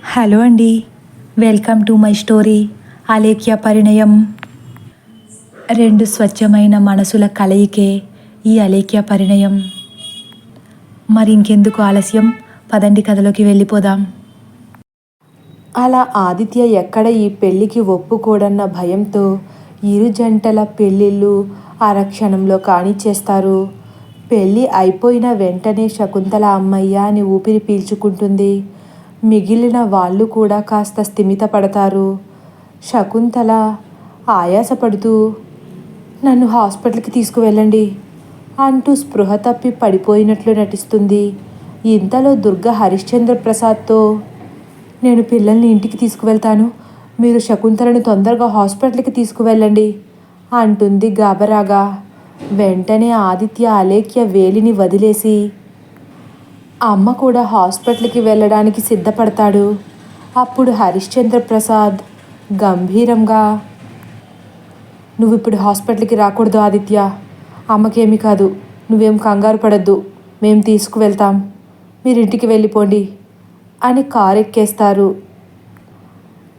Hello అండి. Welcome to my story Alekhya Parinayam. రెండు స్వచ్ఛమైన మనసుల కలయికే ఈ అలేఖ్య పరిణయం. మరి ఇంకెందుకు ఆలస్యం, పదండి కథలోకి వెళ్ళిపోదాం. అలా ఆదిత్య ఎక్కడ ఈ పెళ్ళికి ఒప్పుకోడన్న భయంతో ఇరు జంటల పెళ్ళిళ్ళు అరక్షణంలో కానిచ్చేస్తారు. పెళ్ళి అయిపోయిన వెంటనే శకుంతల అమ్మయ్య అని ఊపిరి పీల్చుకుంటుంది. మిగిలిన వాళ్ళు కూడా కాస్త స్థిమితపడతారు. శకుంతల ఆయాసపడుతూ, నన్ను హాస్పిటల్కి తీసుకువెళ్ళండి అంటూ స్పృహ తప్పి పడిపోయినట్లు నటిస్తుంది. ఇంతలో దుర్గ హరిశ్చంద్ర ప్రసాద్తో, నేను పిల్లల్ని ఇంటికి తీసుకువెళ్తాను, మీరు శకుంతలను తొందరగా హాస్పిటల్కి తీసుకువెళ్ళండి అంటుంది గాబరాగా. వెంటనే ఆదిత్య అలేఖ్య వేలిని వదిలేసి అమ్మ కూడా హాస్పిటల్కి వెళ్ళడానికి సిద్ధపడతాడు. అప్పుడు హరిశ్చంద్ర ప్రసాద్ గంభీరంగా, నువ్వు ఇప్పుడు హాస్పిటల్కి రాకూడదు ఆదిత్య, అమ్మకేమీ కాదు, నువ్వేం కంగారు పడద్దు, మేము తీసుకువెళ్తాం, మీరు ఇంటికి వెళ్ళిపోండి అని కారు ఎక్కేస్తారు.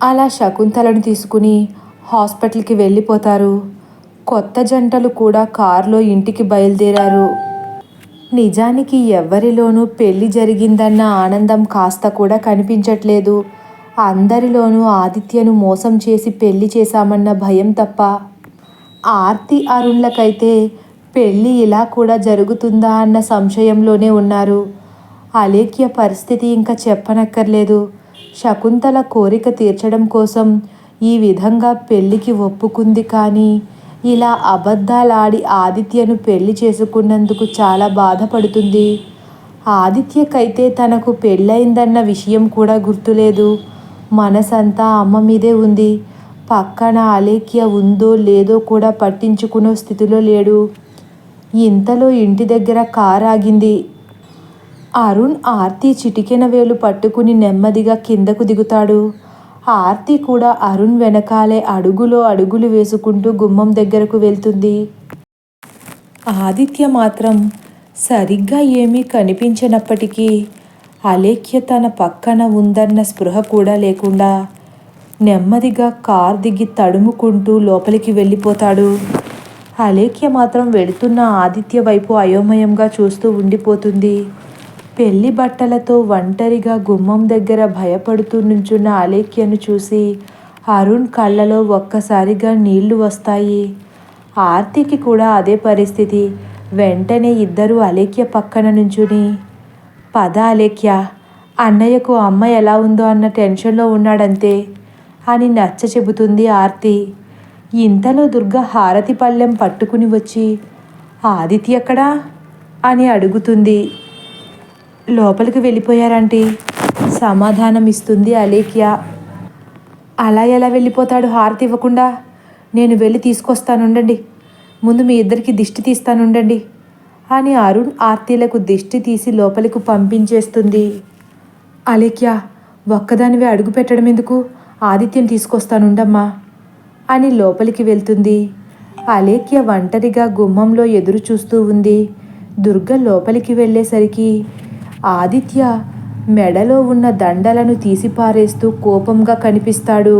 అలా శకుంతలను తీసుకుని హాస్పిటల్కి వెళ్ళిపోతారు. కొత్త జంటలు కూడా కారులో ఇంటికి బయలుదేరారు. నిజానికి ఎవరిలోనూ పెళ్లి జరిగిందన్న ఆనందం కాస్త కూడా కనిపించట్లేదు. అందరిలోనూ ఆదిత్యను మోసం చేసి పెళ్లి చేశామన్న భయం తప్ప. ఆర్తి అరుణ్లకైతే పెళ్ళి ఇలా కూడా జరుగుతుందా అన్న సంశయంలోనే ఉన్నారు. అలేఖ్య పరిస్థితి ఇంకా చెప్పనక్కర్లేదు. శకుంతల కోరిక తీర్చడం కోసం ఈ విధంగా పెళ్ళికి ఒప్పుకుంది. కానీ ఇలా అబద్ధాలాడి ఆదిత్యను పెళ్లి చేసుకున్నందుకు చాలా బాధపడుతుంది. ఆదిత్యకైతే తనకు పెళ్ళయిందన్న విషయం కూడా గుర్తులేదు. మనసంతా అమ్మ మీదే ఉంది. పక్కన అలేఖ్య ఉందో లేదో కూడా పట్టించుకునే స్థితిలో లేడు. ఇంతలో ఇంటి దగ్గర కారు ఆగింది. అరుణ్ ఆర్తి చిటికెన వేలు పట్టుకుని నెమ్మదిగా కిందకు దిగుతాడు. ఆర్తి కూడా అరుణ్ వెనకాలే అడుగులో అడుగులు వేసుకుంటూ గుమ్మం దగ్గరకు వెళ్తుంది. ఆదిత్య మాత్రం సరిగ్గా ఏమీ కనిపించనప్పటికీ అలేఖ్య తన పక్కన ఉందన్న స్పృహ కూడా లేకుండా నెమ్మదిగా కార్ దిగి తడుముకుంటూ లోపలికి వెళ్ళిపోతాడు. అలేఖ్య మాత్రం వెళుతున్న ఆదిత్య వైపు అయోమయంగా చూస్తూ ఉండిపోతుంది. పెళ్లి బట్టలతో ఒంటరిగా గుమ్మం దగ్గర భయపడుతూ నుంచున్న అలేఖ్యను చూసి అరుణ్ కళ్ళలో ఒక్కసారిగా నీళ్లు వస్తాయి. ఆర్తికి కూడా అదే పరిస్థితి. వెంటనే ఇద్దరూ అలేఖ్య పక్కన నుంచుని, పద అలేఖ్య, అన్నయ్యకు అమ్మ ఎలా ఉందో అన్న టెన్షన్లో ఉన్నాడంతే అని నచ్చ చెబుతుంది ఆర్తి. ఇంతలో దుర్గ హారతి పళ్ళెం పట్టుకుని వచ్చి, ఆదిత్య ఎక్కడా అని అడుగుతుంది. లోపలికి వెళ్ళిపోయారంటీ సమాధానం ఇస్తుంది అలేఖ్య. అలా ఎలా వెళ్ళిపోతాడు హారతి ఇవ్వకుండా? నేను వెళ్ళి తీసుకొస్తానుండండి, ముందు మీ ఇద్దరికి దిష్టి తీస్తానుండండి అని అరుణ్ ఆర్తిలకు దిష్టి తీసి లోపలికి పంపించేస్తుంది. అలేఖ్య, ఒక్కదానివే అడుగు పెట్టడం ఎందుకు, ఆదిత్యం తీసుకొస్తానుండమ్మా అని లోపలికి వెళ్తుంది. అలేఖ్య ఒంటరిగా గుమ్మంలో ఎదురు చూస్తూ ఉంది. దుర్గ లోపలికి వెళ్ళేసరికి ఆదిత్య మెడలో ఉన్న దండలను తీసిపారేస్తూ కోపంగా కనిపిస్తాడు.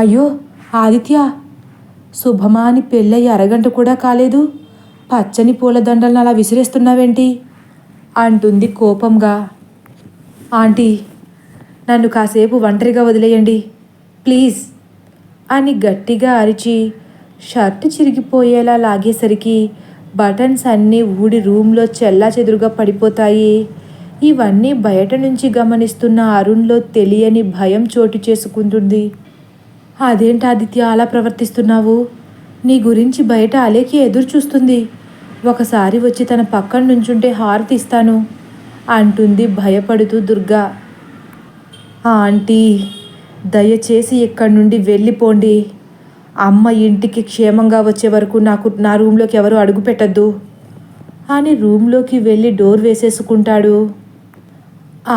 అయ్యో ఆదిత్య, శుభమాని పెళ్ళయి అరగంట కూడా కాలేదు, పచ్చని పూల దండలను అలా విసిరేస్తున్నావేంటి అంటుంది కోపంగా. ఆంటీ, నన్ను కాసేపు ఒంటరిగా వదిలేయండి ప్లీజ్ అని గట్టిగా అరిచి షర్టు చిరిగిపోయేలా లాగేసరికి బటన్స్ అన్నీ ఊడి రూమ్లో చెల్లాచెదురుగా పడిపోతాయి. ఇవన్నీ బయట నుంచి గమనిస్తున్న అరుణ్లో తెలియని భయం చోటు చేసుకుంటుంది. అదేంటి ఆదిత్య అలా ప్రవర్తిస్తున్నావు? నీ గురించి బయట అలేఖ్య ఎదురు చూస్తుంది, ఒకసారి వచ్చి తన పక్కన నుంచుంటే హారతి ఇస్తాను అంటుంది భయపడుతూ దుర్గా. ఆంటీ, దయచేసి ఇక్కడి నుండి వెళ్ళిపోండి, అమ్మ ఇంటికి క్షేమంగా వచ్చే వరకు నా రూమ్లోకి ఎవరు అడుగు పెట్టద్దు అని రూమ్లోకి వెళ్ళి డోర్ వేసేసుకుంటాడు.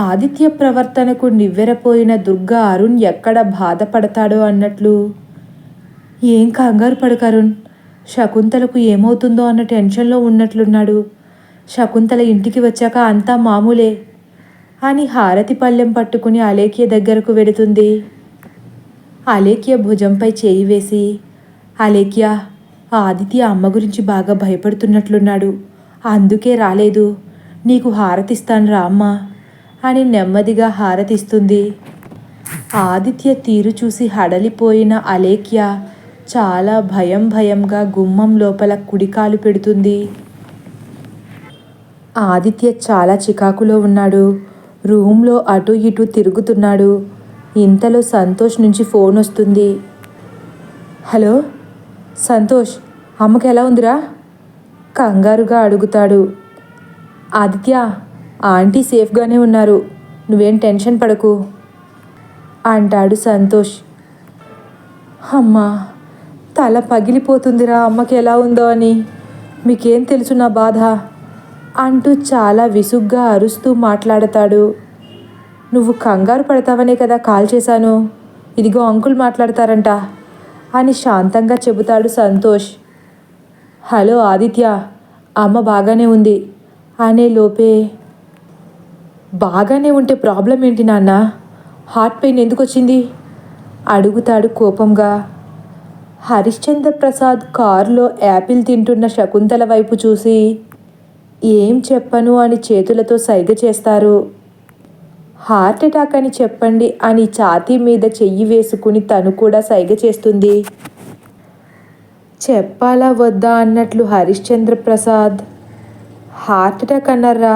ఆదిత్య ప్రవర్తనకు నివ్వెరపోయిన దుర్గా అరుణ్ ఎక్కడ బాధపడతాడో అన్నట్లు, ఏం కంగారు పడకు అరుణ్, శకుంతలకు ఏమవుతుందో అన్న టెన్షన్లో ఉన్నట్లున్నాడు. శకుంతల ఇంటికి వచ్చాక అంతా మామూలే, అని హారతి పళ్ళెం పట్టుకుని అలేఖ్య దగ్గరకు వెడుతుంది. అలేఖ్య భుజంపై చేయి వేసి, అలేఖ్య, ఆదిత్య అమ్మ గురించి బాగా భయపడుతున్నట్లున్నాడు, అందుకే రాలేదు, నీకు హారతిస్తాను రా అమ్మ అని నెమ్మదిగా హారతిస్తుంది. ఆదిత్య తీరు చూసి హడలిపోయిన అలేఖ్య చాలా భయంగా గుమ్మం లోపల కుడికాలు పెడుతుంది. ఆదిత్య చాలా చికాకులో ఉన్నాడు. రూమ్లో అటు ఇటు తిరుగుతున్నాడు. ఇంతలో సంతోష్ నుంచి ఫోన్ వస్తుంది. హలో సంతోష్, అమ్మకి ఎలా ఉందిరా? కంగారుగా అడుగుతాడు. ఆదిత్య, ఆంటీ సేఫ్గానే ఉన్నారు, నువ్వేం టెన్షన్ పడకు అంటాడు సంతోష్. అమ్మా, తల పగిలిపోతుందిరా అమ్మకి ఎలా ఉందో అని, మీకేం తెలుసు నా బాధ అంటూ చాలా విసుగ్గా అరుస్తూ మాట్లాడతాడు. నువ్వు కంగారు పడతావనే కదా కాల్ చేశాను, ఇదిగో అంకుల్ మాట్లాడతారంట అని శాంతంగా చెబుతాడు సంతోష్. హలో ఆదిత్య, అమ్మ బాగానే ఉంది అనే లోపే, బాగానే ఉంటే ప్రాబ్లం ఏంటి నాన్న, హార్ట్ పెయిన్ ఎందుకు వచ్చింది అడుగుతాడు కోపంగా. హరిశ్చంద్ర ప్రసాద్ కారులో యాపిల్ తింటున్న శకుంతల వైపు చూసి ఏం చెప్పను అని చేతులతో సైగ చేస్తారు. హార్ట్ అటాక్ అని చెప్పండి అని ఛాతీ మీద చెయ్యి వేసుకుని తను కూడా సైగ చేస్తుంది. చెప్పాలా వద్దా అన్నట్లు హరిశ్చంద్ర ప్రసాద్, హార్ట్ అటాక్ అన్నారా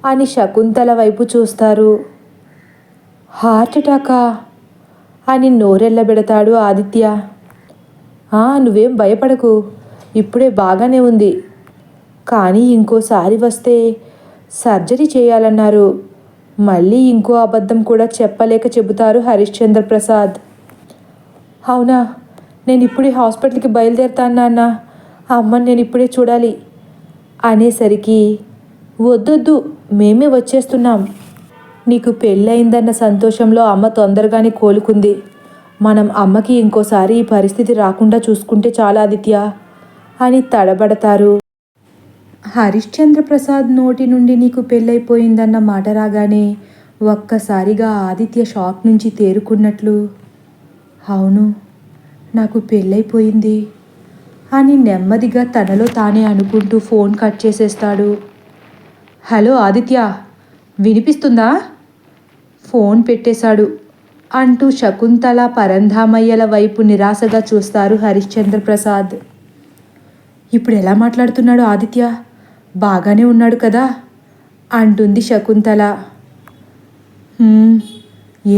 అని శకుంతల వైపు చూస్తారు. హార్ట్ అటాకా అని నోరెళ్ళబెడతాడు ఆదిత్య. నువ్వేం భయపడకు, ఇప్పుడే బాగానే ఉంది, కానీ ఇంకోసారి వస్తే సర్జరీ చేయాలన్నారు, మళ్ళీ ఇంకో అబద్ధం కూడా చెప్పలేక చెబుతారు హరిశ్చంద్ర ప్రసాద్. అవునా, నేను ఇప్పుడే హాస్పిటల్కి బయలుదేరుతాను నాన్న, అమ్మని నేను ఇప్పుడే చూడాలి అనేసరికి, వద్దొద్దు మేమే వచ్చేస్తున్నాం, నీకు పెళ్ళయిందన్న సంతోషంలో అమ్మ తొందరగానే కోలుకుంది, మనం అమ్మకి ఇంకోసారి ఈ పరిస్థితి రాకుండా చూసుకుంటే చాలా ఆదిత్య అని తడబడతారు. హరిశ్చంద్ర ప్రసాద్ నోటి నుండి నీకు పెళ్ళైపోయిందన్న మాట రాగానే ఒక్కసారిగా ఆదిత్య షాక్ నుంచి తేరుకున్నట్లు, అవును నాకు పెళ్ళైపోయింది అని నెమ్మదిగా తనలో తానే అనుకుంటూ ఫోన్ కట్ చేసేస్తాడు. హలో ఆదిత్య, వినిపిస్తుందా? ఫోన్ పెట్టేశాడు అంటూ శకుంతల పరంధామయ్యల వైపు నిరాశగా చూస్తారు హరిశ్చంద్ర ప్రసాద్. ఇప్పుడు ఎలా మాట్లాడుతున్నాడు ఆదిత్య, బాగానే ఉన్నాడు కదా అంటుంది శకుంతల.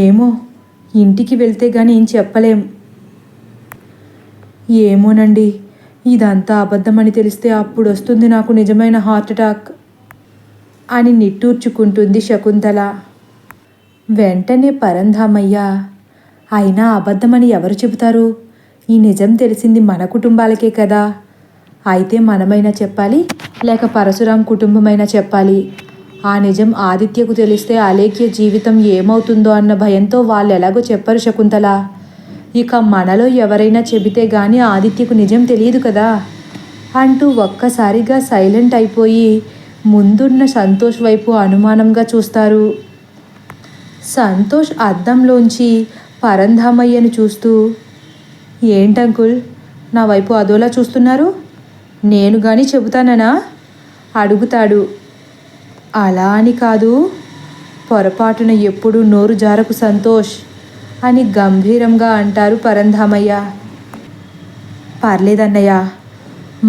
ఏమో, ఇంటికి వెళ్తే గానీ ఏం చెప్పలేం. ఏమోనండి, ఇదంతా అబద్ధమని తెలిస్తే అప్పుడు వస్తుంది నాకు నిజమైన హార్ట్ అటాక్ అని నిట్టూర్చుకుంటుంది శకుంతల. వెంటనే పరంధామయ్య, అయినా అబద్ధమని ఎవరు చెబుతారు, ఈ నిజం తెలిసింది మన కుటుంబాలకే కదా, అయితే మనమైనా చెప్పాలి లేక పరశురాం కుటుంబమైనా చెప్పాలి, ఆ నిజం ఆదిత్యకు తెలిస్తే అలేఖ్య జీవితం ఏమవుతుందో అన్న భయంతో వాళ్ళు ఎలాగో చెప్పరు శకుంతల, ఇక మనలో ఎవరైనా చెబితే గానీ ఆదిత్యకు నిజం తెలియదు కదా అంటూ ఒక్కసారిగా సైలెంట్ అయిపోయి ముందున్న సంతోష్ వైపు అనుమానంగా చూస్తారు. సంతోష్ అద్దంలోంచి పరంధామయ్యను చూస్తూ, ఏంటంకుల్ నా వైపు అదోలా చూస్తున్నారు, నేను కానీ చెబుతాననా అడుగుతాడు. అలా అని కాదు, పొరపాటున ఎప్పుడు నోరు జారకు సంతోష్ అని గంభీరంగా అంటారు పరంధామయ్య. పర్లేదన్నయ్య,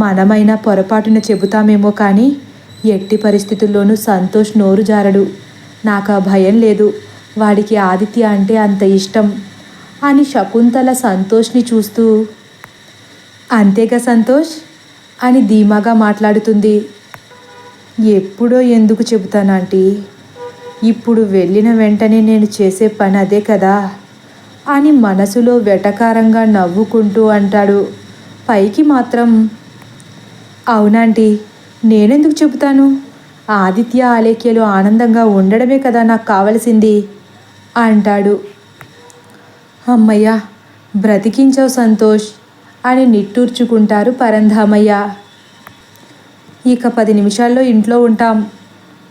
మనమైనా పొరపాటున చెబుతామేమో కానీ ఎట్టి పరిస్థితుల్లోనూ సంతోష్ నోరు జారడు, నాకు ఆ భయం లేదు, వాడికి ఆదిత్య అంటే అంత ఇష్టం అని శకుంతల సంతోష్ని చూస్తూ, అంతేగా సంతోష్ అని ధీమాగా మాట్లాడుతుంది. ఎప్పుడో ఎందుకు చెబుతానంటీ, ఇప్పుడు వెళ్ళిన వెంటనే నేను చేసే పని అదే కదా అని మనసులో వెటకారంగా నవ్వుకుంటూ అంటాడు. పైకి మాత్రం, అవునాంటీ, నేనెందుకు చెబుతాను, ఆదిత్య అలేఖ్యలు ఆనందంగా ఉండడమే కదా నాకు కావలసింది అంటాడు. అమ్మయ్య, బ్రతికించావు సంతోష్ అని నిట్టూర్చుకుంటారు పరంధామయ్య. ఇక 10 నిమిషాల్లో ఇంట్లో ఉంటాం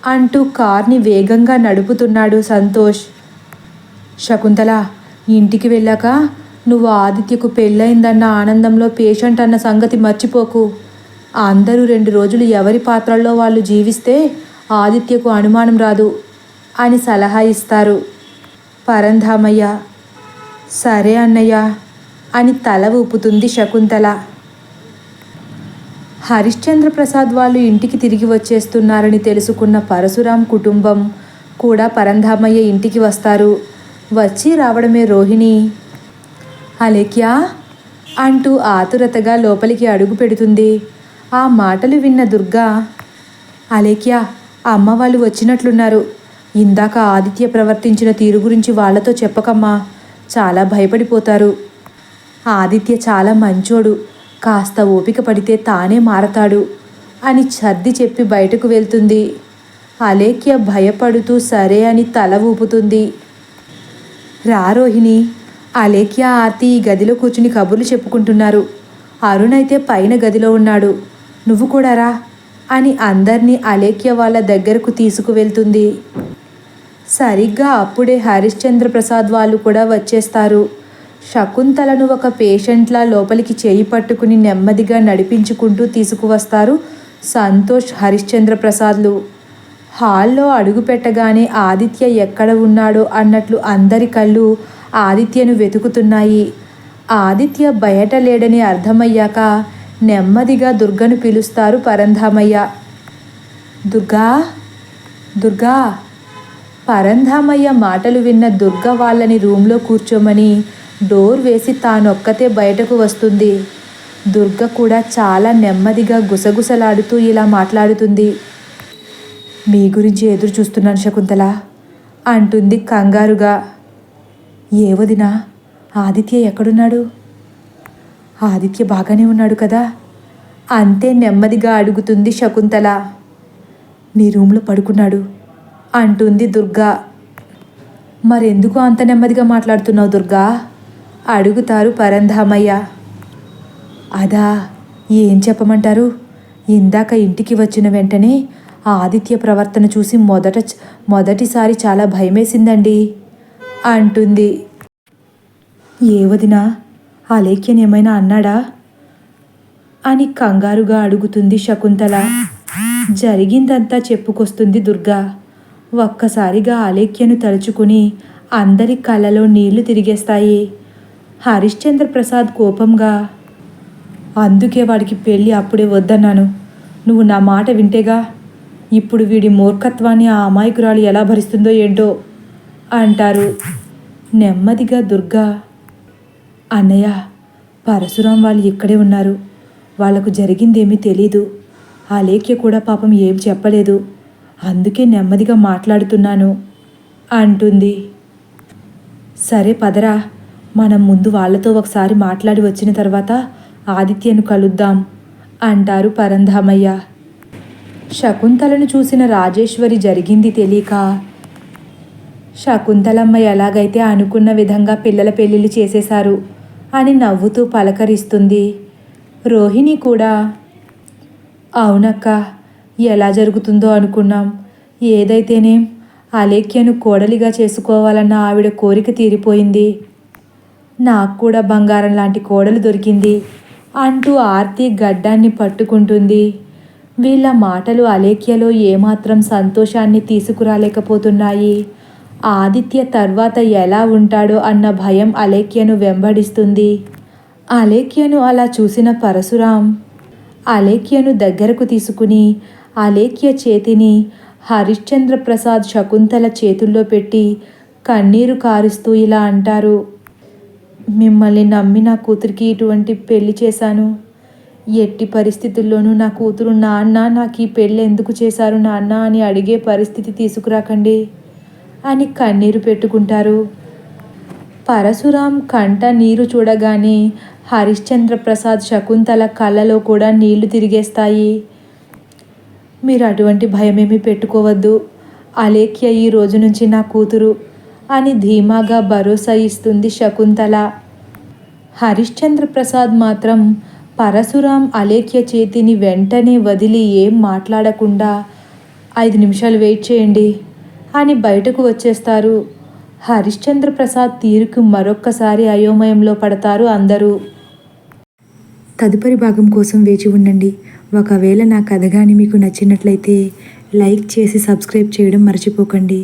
అంటూ కార్ని వేగంగా నడుపుతున్నాడు సంతోష్. శకుంతల, ఇంటికి వెళ్ళాక నువ్వు ఆదిత్యకు పెళ్ళయిందన్న ఆనందంలో పేషెంట్ అన్న సంగతి మర్చిపోకు. అందరూ 2 రోజులు ఎవరి పాత్రల్లో వాళ్ళు జీవిస్తే ఆదిత్యకు అనుమానం రాదు అని సలహా ఇస్తారు. పరంధామయ్య సరే అన్నయ్య అని తల ఊపుతుంది శకుంతల. హరిశ్చంద్ర ప్రసాద్ వాళ్ళు ఇంటికి తిరిగి వచ్చేస్తున్నారని తెలుసుకున్న పరశురాం కుటుంబం కూడా పరంధామయ్య ఇంటికి వస్తారు. వచ్చి రావడమే రోహిణి అలేఖ్యా అంటూ ఆతురతగా లోపలికి అడుగు పెడుతుంది. ఆ మాటలు విన్న దుర్గా, అలేఖ్యా, అమ్మ వాళ్ళు వచ్చినట్లున్నారు. ఇందాక ఆదిత్య ప్రవర్తించిన తీరు గురించి వాళ్ళతో చెప్పకమ్మా, చాలా భయపడిపోతారు. ఆదిత్య చాలా మంచోడు, కాస్త ఓపిక పడితే తానే మారతాడు అని సర్ది చెప్పి బయటకు వెళ్తుంది. అలేఖ్య భయపడుతూ సరే అని తల ఊపుతుంది. రా రోహిణి, అలేఖ్య ఆర్తి ఈ గదిలో కూర్చుని కబుర్లు చెప్పుకుంటున్నారు. అరుణ్ అయితే పైన గదిలో ఉన్నాడు, నువ్వు కూడా రా అని అందర్నీ అలేఖ్య వాళ్ళ దగ్గరకు తీసుకువెళ్తుంది. సరిగ్గా అప్పుడే హరిశ్చంద్ర ప్రసాద్ వాళ్ళు కూడా వచ్చేస్తారు. శకుంతలను ఒక పేషెంట్లా లోపలికి చేయి పట్టుకుని నెమ్మదిగా నడిపించుకుంటూ తీసుకువస్తారు సంతోష్, హరిశ్చంద్ర ప్రసాద్లు. హాల్లో అడుగుపెట్టగానే ఆదిత్య ఎక్కడ ఉన్నాడో అన్నట్లు అందరి కళ్ళు ఆదిత్యను వెతుకుతున్నాయి. ఆదిత్య బయట లేడని అర్థమయ్యాక నెమ్మదిగా దుర్గను పిలుస్తారు పరంధామయ్య. దుర్గా, దుర్గా. పరంధామయ్య మాటలు విన్న దుర్గ వాళ్ళని రూమ్లో కూర్చోమని డోర్ వేసి తానొక్కతే బయటకు వస్తుంది. దుర్గ కూడా చాలా నెమ్మదిగా గుసగుసలాడుతూ ఇలా మాట్లాడుతుంది. మీ గురించి ఎదురు చూస్తున్నాను శకుంతల అంటుంది కంగారుగా. ఏ వదినా, ఆదిత్య ఎక్కడున్నాడు? ఆదిత్య బాగానే ఉన్నాడు కదా అంతే నెమ్మదిగా అడుగుతుంది శకుంతల. నీ రూమ్లో పడుకున్నాడు అంటుంది దుర్గా. మరెందుకు అంత నెమ్మదిగా మాట్లాడుతున్నావు దుర్గా అడుగుతారు పరంధామయ్య. అదా, ఏం చెప్పమంటారు? ఇందాక ఇంటికి వచ్చిన వెంటనే ఆదిత్య ప్రవర్తన చూసి మొదటిసారి చాలా భయమేసిందండి అంటుంది. ఏ వదినా, అలేఖ్యని ఏమైనా అన్నాడా అని కంగారుగా అడుగుతుంది శకుంతల. జరిగిందంతా చెప్పుకొస్తుంది దుర్గా. ఒక్కసారిగా అలేఖ్యను తలుచుకుని అందరి కళ్ళలో నీళ్లు తిరిగేస్తాయి. హరిశ్చంద్ర ప్రసాద్ కోపంగా, అందుకే వాడికి పెళ్ళి అప్పుడే వద్దన్నాను. నువ్వు నా మాట వింటేగా. ఇప్పుడు వీడి మూర్ఖత్వాన్ని ఆ అమాయకురాలు ఎలా భరిస్తుందో ఏంటో అంటారు. నెమ్మదిగా దుర్గా, అన్నయ్య, పరశురాం వాళ్ళు ఇక్కడే ఉన్నారు. వాళ్లకు జరిగిందేమీ తెలీదు. ఆ లేఖ్య కూడా పాపం ఏం చెప్పలేదు. అందుకే నెమ్మదిగా మాట్లాడుతున్నాను అంటుంది. సరే పదరా, మనం ముందు వాళ్లతో ఒకసారి మాట్లాడి వచ్చిన తర్వాత ఆదిత్యను కలుద్దాం అంటారు పరంధామయ్య. శకుంతలను చూసిన రాజేశ్వరి జరిగింది తెలియక, శకుంతలమ్మ ఎలాగైతే అనుకున్న విధంగా పిల్లల పెళ్ళిళ్ళు చేసేశారు అని నవ్వుతూ పలకరిస్తుంది. రోహిణి కూడా, అవునక్క, ఎలా జరుగుతుందో అనుకున్నాం. ఏదైతేనేం అలేఖ్యను కోడలిగా చేసుకోవాలన్న ఆవిడ కోరిక తీరిపోయింది. నాకు కూడా బంగారం లాంటి కోడలు దొరికింది అంటూ ఆర్తి గడ్డాన్ని పట్టుకుంటుంది. వీళ్ళ మాటలు అలేఖ్యలో ఏమాత్రం సంతోషాన్ని తీసుకురాలేకపోతున్నాయి. ఆదిత్య తర్వాత ఎలా ఉంటాడో అన్న భయం అలేఖ్యను వెంబడిస్తుంది. అలేఖ్యను అలా చూసిన పరశురాం అలేఖ్యను దగ్గరకు తీసుకుని అలేఖ్య చేతిని హరిశ్చంద్ర ప్రసాద్ శకుంతల చేతుల్లో పెట్టి కన్నీరు కారుస్తూ ఇలా అంటారు. మిమ్మల్ని నమ్మి నా కూతురికి ఇటువంటి పెళ్లి చేశాను. ఎట్టి పరిస్థితుల్లోనూ నా కూతురు నాన్న నాకు ఈ పెళ్ళి ఎందుకు చేశారు నాన్న అని అడిగే పరిస్థితి తీసుకురాకండి అని కన్నీరు పెట్టుకుంటారు. పరశురాం కంట నీరు చూడగానే హరిశ్చంద్ర ప్రసాద్ శకుంతల కళ్ళలో కూడా నీళ్లు తిరిగేస్తాయి. మీరు అటువంటి భయమేమీ పెట్టుకోవద్దు. అలేఖ్య ఈ రోజు నుంచి నా కూతురు అని ధీమాగా భరోసా ఇస్తుంది శకుంతల. హరిశ్చంద్ర ప్రసాద్ మాత్రం పరశురాం అలేఖ్య చేతిని వెంటనే వదిలి ఏం మాట్లాడకుండా 5 నిమిషాలు వెయిట్ చేయండి అని బయటకు వచ్చేస్తారు. హరిశ్చంద్ర ప్రసాద్ తీరుకు మరొక్కసారి అయోమయంలో పడతారు అందరూ. తదుపరి భాగం కోసం వేచి ఉండండి. ఒకవేళ నా కథ కానీ మీకు నచ్చినట్లయితే లైక్ చేసి సబ్స్క్రైబ్ చేయడం మర్చిపోకండి.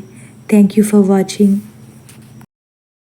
Thank you for watching.